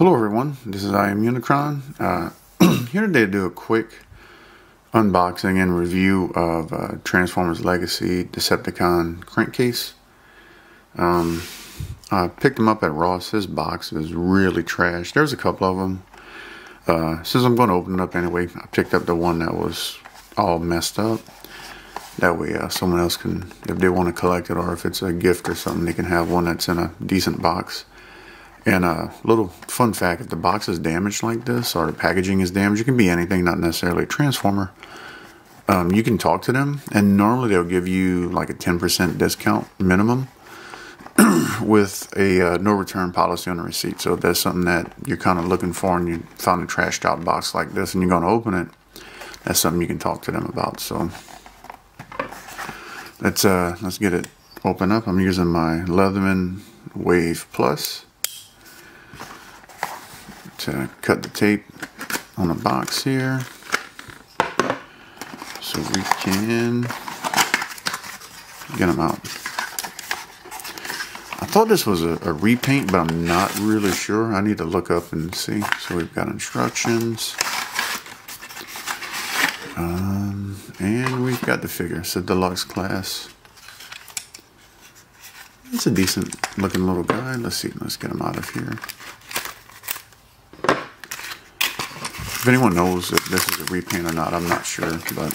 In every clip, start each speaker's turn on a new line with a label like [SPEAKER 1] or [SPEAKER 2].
[SPEAKER 1] Hello everyone, this is I Am Unicron. Here today to do a quick unboxing and review of Transformers Legacy Decepticon Crankcase. I picked them up at Ross. This box is really trash. There's a couple of them. Since I'm going to open it up anyway, I picked up the one that was all messed up. That way someone else can, if they want to collect it or if it's a gift or something, they can have one that's in a decent box. And a little fun fact, if the box is damaged like this or the packaging is damaged, it can be anything, not necessarily a Transformer. You can talk to them and normally they'll give you like a 10% discount minimum with a no return policy on the receipt. So if that's something that you're kind of looking for and you found a trashed out box like this and you're going to open it, that's something you can talk to them about. So let's get it open up. I'm using my Leatherman Wave Plus to cut the tape on the box here so we can get them out. I thought this was a repaint, but I'm not really sure. I need to look up and see. So we've got instructions. And we've got the figure. It's a deluxe class. It's a decent looking little guy. Let's see. Let's get him out of here. If anyone knows if this is a repaint or not, I'm not sure, but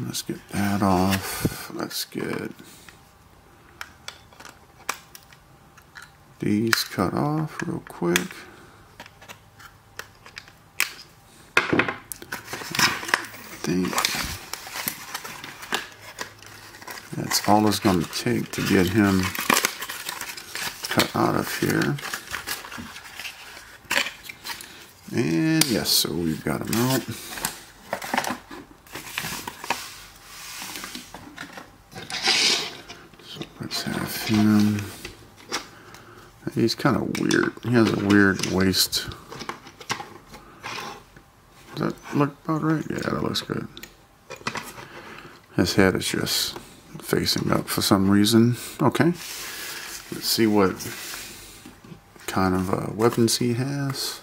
[SPEAKER 1] let's get that off. Let's get these cut off real quick. I think that's all it's going to take to get him cut out of here. And yes, so we've got him out. So let's have him. He's kind of weird. He has a weird waist. Does that look about right? Yeah, that looks good. His head is just facing up for some reason. Okay. Let's see what kind of weapons he has.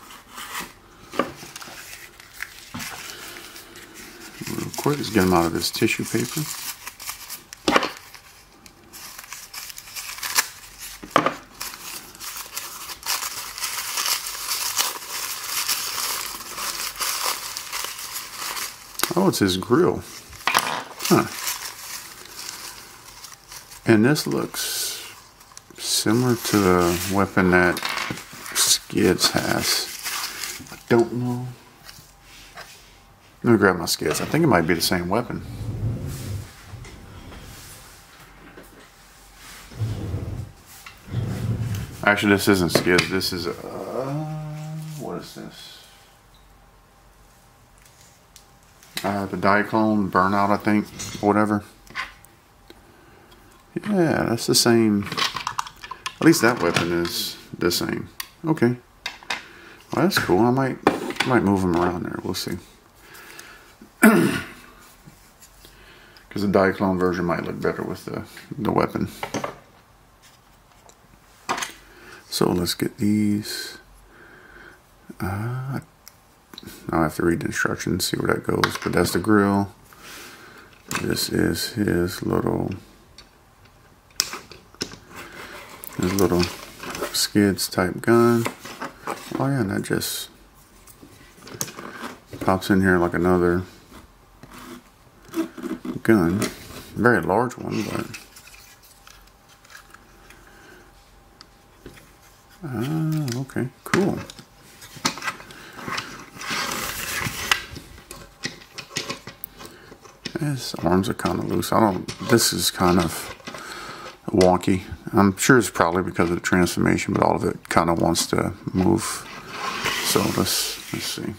[SPEAKER 1] Real quick, let's get him out of this tissue paper. Oh, it's his grill. Huh. And this looks similar to the weapon that Skids has. I don't know. Let me grab my Skids. I think it might be the same weapon. Actually, this isn't Skids. This is what is this? The DECEPTICon Burnout, I think, or whatever. Yeah, that's the same. At least that weapon is the same. Okay. Well, that's cool. I might move him around there. We'll see. Because the DECEPTICon version might look better with the weapon. So let's get these. I'll have to read the instructions, see where that goes. But that's the grill. This is his little Skids type gun. Oh yeah, and that just pops in here like another gun. Very large one, but okay, cool. His arms are kind of loose. This is kind of wonky. I'm sure it's probably because of the transformation, but all of it kind of wants to move. So let's see.